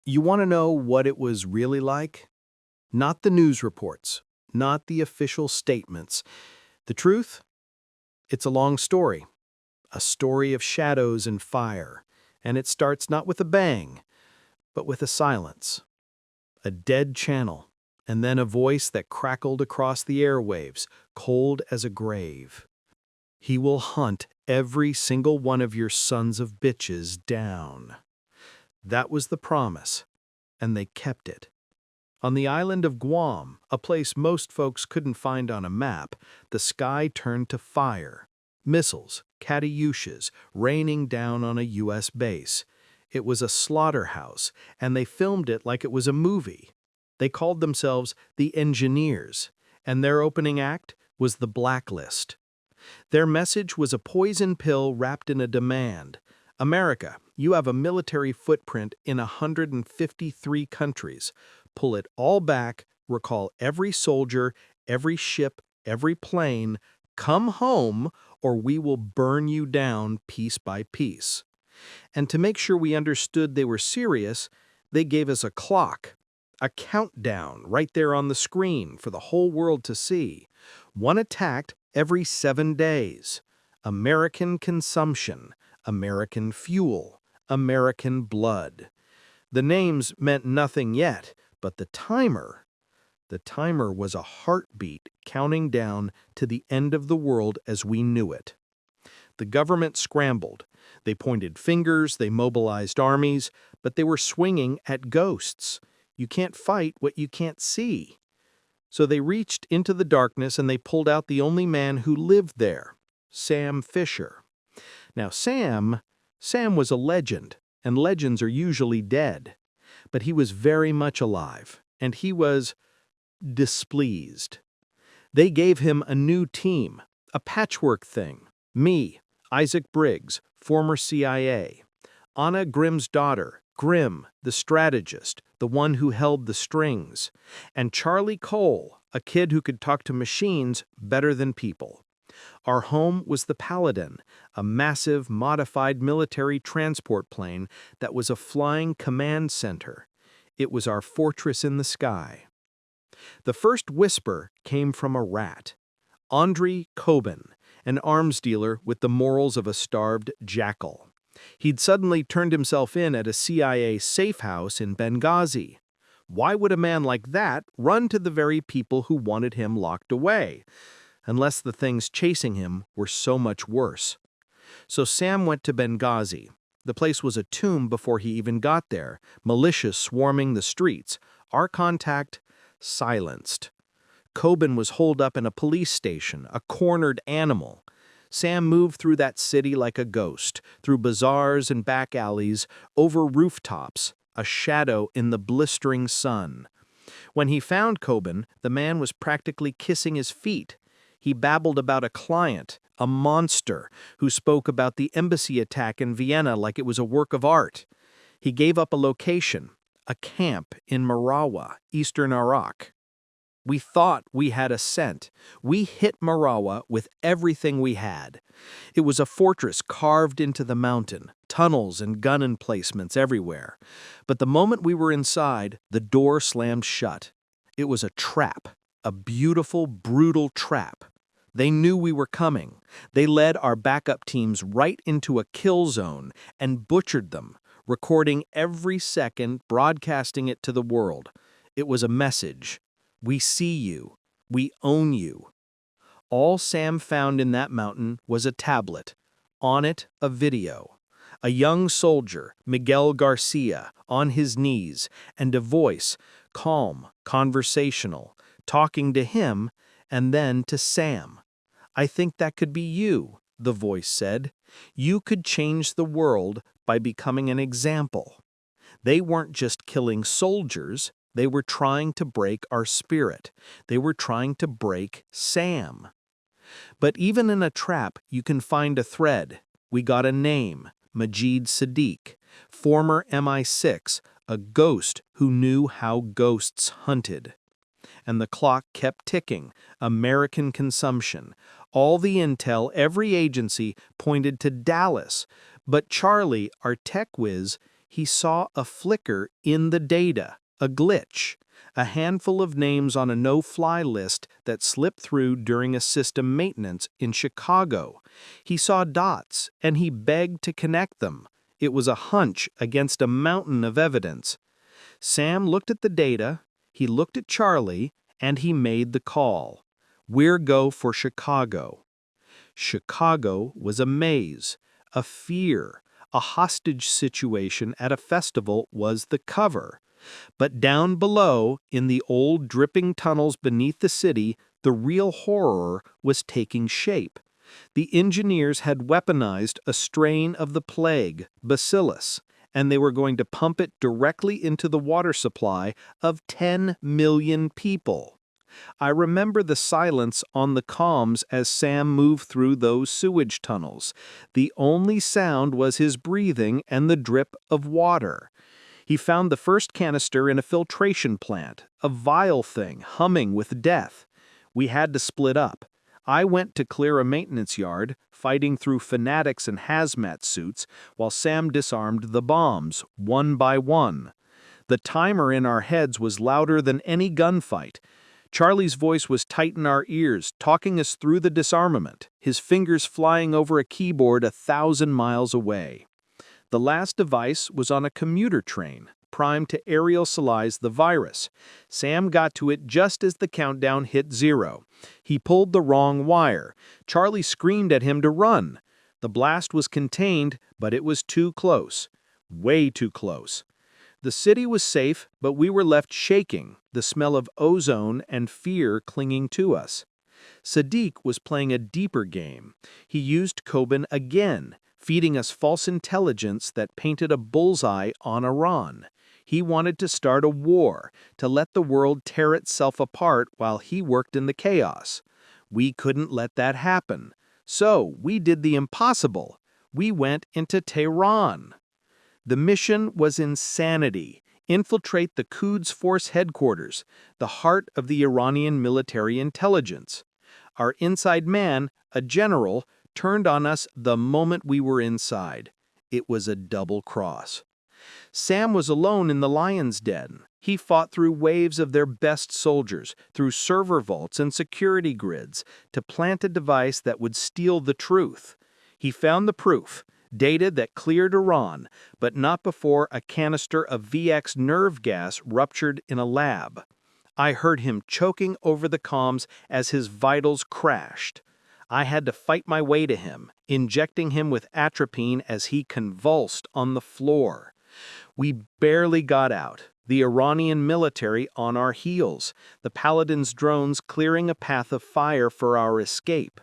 You want to know what it was really like? Not the news reports, not the official statements. The truth? It's a long story. A story of shadows and fire. And it starts not with a bang, but with a silence. A dead channel. And then a voice that crackled across the airwaves, cold as a grave. He will hunt every single one of your sons of bitches down. That was the promise, and they kept it. On the island of Guam, a place most folks couldn't find on a map, the sky turned to fire. Missiles, katyushas, raining down on a U.S. base. It was a slaughterhouse, and they filmed it like it was a movie. They called themselves the Engineers, and their opening act was the Blacklist. Their message was a poison pill wrapped in a demand. America, you have a military footprint in 153 countries. Pull it all back, recall every soldier, every ship, every plane. Come home, or we will burn you down piece by piece. And to make sure we understood they were serious, they gave us a clock, a countdown right there on the screen for the whole world to see. One attacked every 7 days. American consumption, American fuel, American blood. The names meant nothing yet, but the timer was a heartbeat counting down to the end of the world as we knew it. The government scrambled. They pointed fingers, they mobilized armies, but they were swinging at ghosts. You can't fight what you can't see. So they reached into the darkness and they pulled out the only man who lived there, Sam Fisher. Now Sam was a legend, and legends are usually dead. But he was very much alive, and he was displeased. They gave him a new team, a patchwork thing. Me, Isaac Briggs, former CIA. Anna Grimm's daughter, Grimm, the strategist, the one who held the strings. And Charlie Cole, a kid who could talk to machines better than people. Our home was the Paladin, a massive, modified military transport plane that was a flying command center. It was our fortress in the sky. The first whisper came from a rat. Andrei Kobin, an arms dealer with the morals of a starved jackal. He'd suddenly turned himself in at a CIA safe house in Benghazi. Why would a man like that run to the very people who wanted him locked away? Unless the things chasing him were so much worse. So Sam went to Benghazi. The place was a tomb before he even got there, militias swarming the streets. Our contact silenced. Kobin was holed up in a police station, a cornered animal. Sam moved through that city like a ghost, through bazaars and back alleys, over rooftops, a shadow in the blistering sun. When he found Kobin, the man was practically kissing his feet. He babbled about a client, a monster, who spoke about the embassy attack in Vienna like it was a work of art. He gave up a location, a camp in Marawa, eastern Iraq. We thought we had a scent. We hit Marawa with everything we had. It was a fortress carved into the mountain, tunnels and gun emplacements everywhere. But the moment we were inside, the door slammed shut. It was a trap, a beautiful, brutal trap. They knew we were coming. They led our backup teams right into a kill zone and butchered them, recording every second, broadcasting it to the world. It was a message. We see you. We own you. All Sam found in that mountain was a tablet. On it, a video. A young soldier, Miguel Garcia, on his knees, and a voice, calm, conversational, talking to him and then to Sam. I think that could be you, the voice said. You could change the world by becoming an example. They weren't just killing soldiers. They were trying to break our spirit. They were trying to break Sam. But even in a trap, you can find a thread. We got a name, Majid Sadiq, former MI6, a ghost who knew how ghosts hunted. And the clock kept ticking, American consumption. All the intel, every agency pointed to Dallas. But Charlie, our tech whiz, he saw a flicker in the data, a glitch, a handful of names on a no-fly list that slipped through during a system maintenance in Chicago. He saw dots, and he begged to connect them. It was a hunch against a mountain of evidence. Sam looked at the data, he looked at Charlie, and he made the call. We're go for Chicago. Chicago was a maze, a fear, a hostage situation at a festival was the cover. But down below, in the old dripping tunnels beneath the city, the real horror was taking shape. The engineers had weaponized a strain of the plague, bacillus, and they were going to pump it directly into the water supply of 10 million people. I remember the silence on the comms as Sam moved through those sewage tunnels. The only sound was his breathing and the drip of water. He found the first canister in a filtration plant, a vile thing humming with death. We had to split up. I went to clear a maintenance yard, fighting through fanatics in hazmat suits, while Sam disarmed the bombs, one by one. The timer in our heads was louder than any gunfight. Charlie's voice was tight in our ears, talking us through the disarmament, his fingers flying over a keyboard 1,000 miles away. The last device was on a commuter train, primed to aerosolize the virus. Sam got to it just as the countdown hit 0. He pulled the wrong wire. Charlie screamed at him to run. The blast was contained, but it was too close. Way too close. The city was safe, but we were left shaking, the smell of ozone and fear clinging to us. Sadiq was playing a deeper game. He used Coben again, feeding us false intelligence that painted a bullseye on Iran. He wanted to start a war, to let the world tear itself apart while he worked in the chaos. We couldn't let that happen. So we did the impossible. We went into Tehran. The mission was insanity. Infiltrate the Quds Force headquarters, the heart of the Iranian military intelligence. Our inside man, a general, turned on us the moment we were inside. It was a double cross. Sam was alone in the lion's den. He fought through waves of their best soldiers, through server vaults and security grids, to plant a device that would steal the truth. He found the proof, data that cleared Iran, but not before a canister of VX nerve gas ruptured in a lab. I heard him choking over the comms as his vitals crashed. I had to fight my way to him, injecting him with atropine as he convulsed on the floor. We barely got out, the Iranian military on our heels, the Paladin's drones clearing a path of fire for our escape.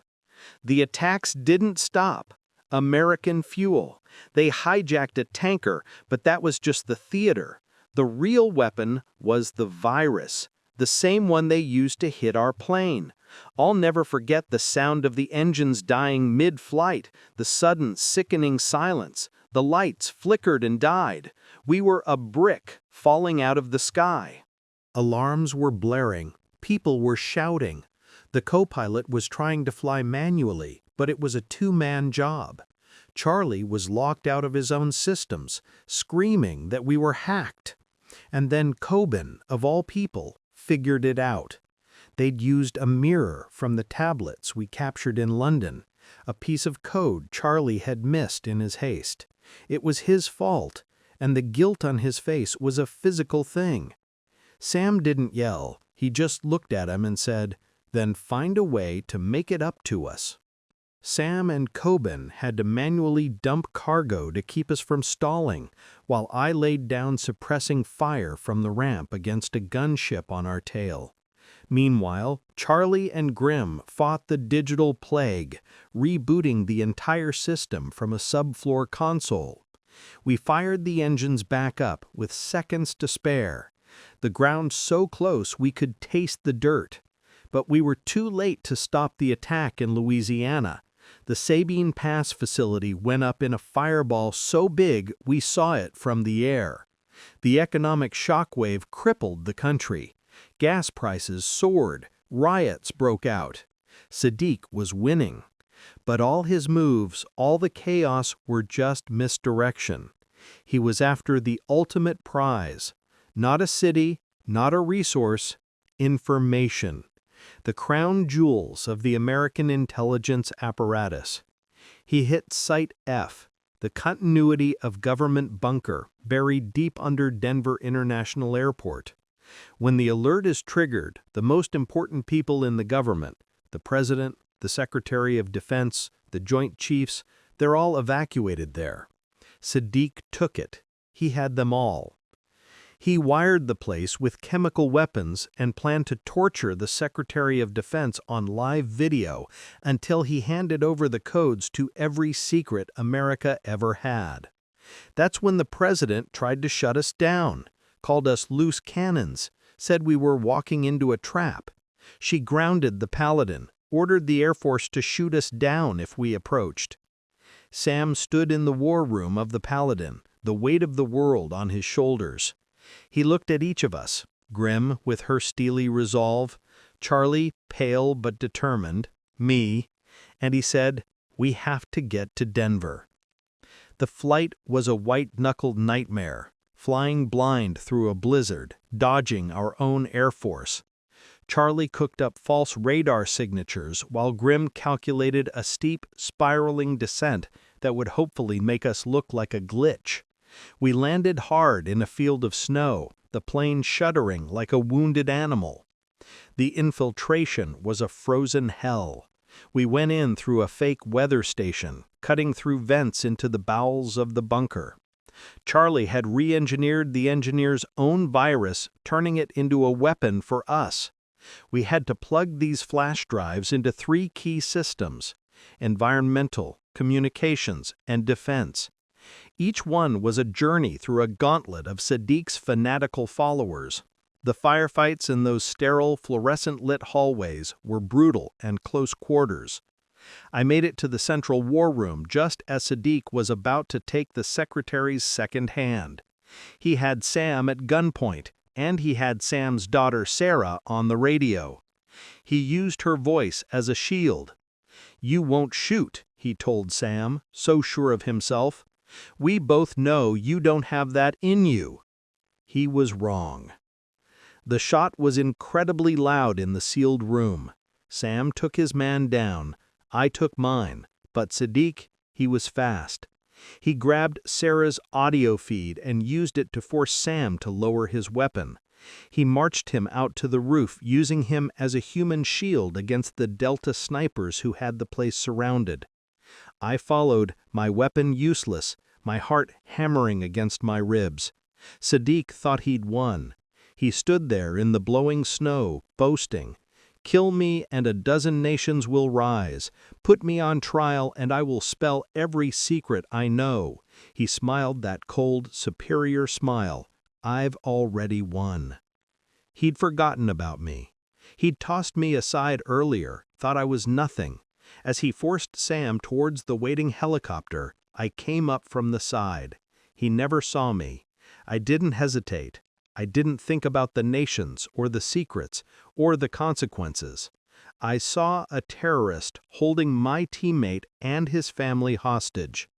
The attacks didn't stop. American fuel. They hijacked a tanker, but that was just the theater. The real weapon was the virus, the same one they used to hit our plane. I'll never forget the sound of the engines dying mid-flight, the sudden, sickening silence. The lights flickered and died. We were a brick falling out of the sky. Alarms were blaring. People were shouting. The co-pilot was trying to fly manually, but it was a two-man job. Charlie was locked out of his own systems, screaming that we were hacked. And then Coben, of all people, figured it out. They'd used a mirror from the tablets we captured in London, a piece of code Charlie had missed in his haste. It was his fault, and the guilt on his face was a physical thing. Sam didn't yell. He just looked at him and said, "Then find a way to make it up to us." Sam and Coben had to manually dump cargo to keep us from stalling, while I laid down suppressing fire from the ramp against a gunship on our tail. Meanwhile, Charlie and Grimm fought the digital plague, rebooting the entire system from a subfloor console. We fired the engines back up with seconds to spare. The ground so close we could taste the dirt. But we were too late to stop the attack in Louisiana. The Sabine Pass facility went up in a fireball so big we saw it from the air. The economic shockwave crippled the country. Gas prices soared. Riots broke out. Sadiq was winning. But all his moves, all the chaos were just misdirection. He was after the ultimate prize, not a city, not a resource, information, the crown jewels of the American intelligence apparatus. He hit Site F, the continuity of government bunker buried deep under Denver International Airport. When the alert is triggered, the most important people in the government, the President, the Secretary of Defense, the Joint Chiefs, they're all evacuated there. Sadiq took it. He had them all. He wired the place with chemical weapons and planned to torture the Secretary of Defense on live video until he handed over the codes to every secret America ever had. That's when the President tried to shut us down, called us loose cannons, said we were walking into a trap. She grounded the Paladin, ordered the Air Force to shoot us down if we approached. Sam stood in the war room of the Paladin, the weight of the world on his shoulders. He looked at each of us, Grim with her steely resolve, Charlie pale but determined, me, and he said, "We have to get to Denver." The flight was a white-knuckled nightmare, flying blind through a blizzard, dodging our own Air Force. Charlie cooked up false radar signatures while Grim calculated a steep, spiraling descent that would hopefully make us look like a glitch. We landed hard in a field of snow, the plane shuddering like a wounded animal. The infiltration was a frozen hell. We went in through a fake weather station, cutting through vents into the bowels of the bunker. Charlie had re-engineered the engineer's own virus, turning it into a weapon for us. We had to plug these flash drives into 3 key systems: environmental, communications, and defense. Each one was a journey through a gauntlet of Sadiq's fanatical followers. The firefights in those sterile, fluorescent-lit hallways were brutal and close quarters. I made it to the central war room just as Sadiq was about to take the secretary's second hand. He had Sam at gunpoint, and he had Sam's daughter Sarah on the radio. He used her voice as a shield. "You won't shoot," he told Sam, so sure of himself. "We both know you don't have that in you." He was wrong. The shot was incredibly loud in the sealed room. Sam took his man down. I took mine, but Sadiq, he was fast. He grabbed Sarah's audio feed and used it to force Sam to lower his weapon. He marched him out to the roof, using him as a human shield against the Delta snipers who had the place surrounded. I followed, my weapon useless, my heart hammering against my ribs. Sadiq thought he'd won. He stood there in the blowing snow, boasting, "Kill me and a dozen nations will rise. Put me on trial and I will spell every secret I know." He smiled that cold, superior smile. "I've already won." He'd forgotten about me. He'd tossed me aside earlier, thought I was nothing. As he forced Sam towards the waiting helicopter, I came up from the side. He never saw me. I didn't hesitate. I didn't think about the nations or the secrets or the consequences. I saw a terrorist holding my teammate and his family hostage.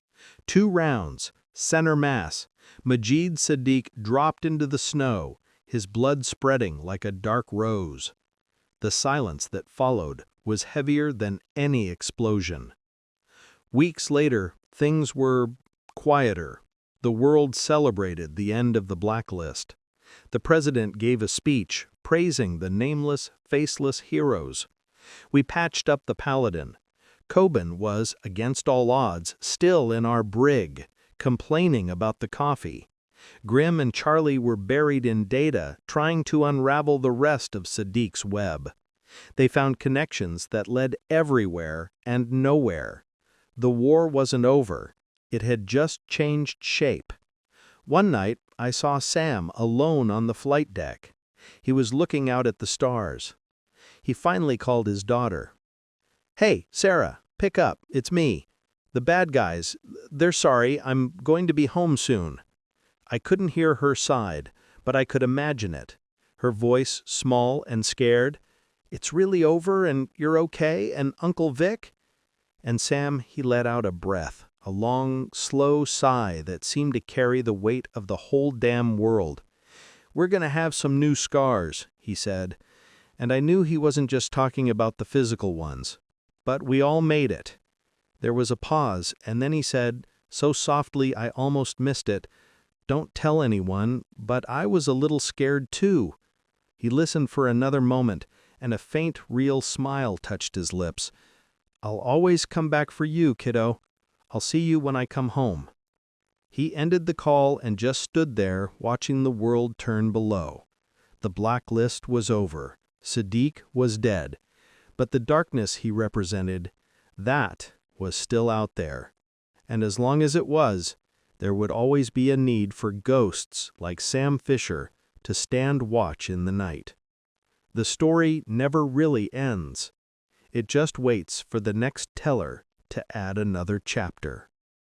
2 rounds, center mass. Majid Sadiq dropped into the snow, his blood spreading like a dark rose. The silence that followed was heavier than any explosion. Weeks later, things were quieter. The world celebrated the end of the Blacklist. The President gave a speech praising the nameless, faceless heroes. We patched up the Paladin. Coben was, against all odds, still in our brig, complaining about the coffee. Grim and Charlie were buried in data, trying to unravel the rest of Sadiq's web. They found connections that led everywhere and nowhere. The war wasn't over. It had just changed shape. One night, I saw Sam alone on the flight deck. He was looking out at the stars. He finally called his daughter. "Hey, Sarah, pick up, it's me. The bad guys, they're sorry, I'm going to be home soon." I couldn't hear her side, but I could imagine it. Her voice small and scared. "It's really over and you're okay, and Uncle Vic?" And Sam, he let out a breath, a long, slow sigh that seemed to carry the weight of the whole damn world. "We're going to have some new scars," he said, and I knew he wasn't just talking about the physical ones. But we all made it. There was a pause, and then he said, so softly I almost missed it, "Don't tell anyone, but I was a little scared too." He listened for another moment, and a faint, real smile touched his lips. "I'll always come back for you, kiddo. I'll see you when I come home." He ended the call and just stood there, watching the world turn below. The blacklist was over. Sadiq was dead. But the darkness he represented, that was still out there. And as long as it was, there would always be a need for ghosts like Sam Fisher to stand watch in the night. The story never really ends. It just waits for the next teller to add another chapter.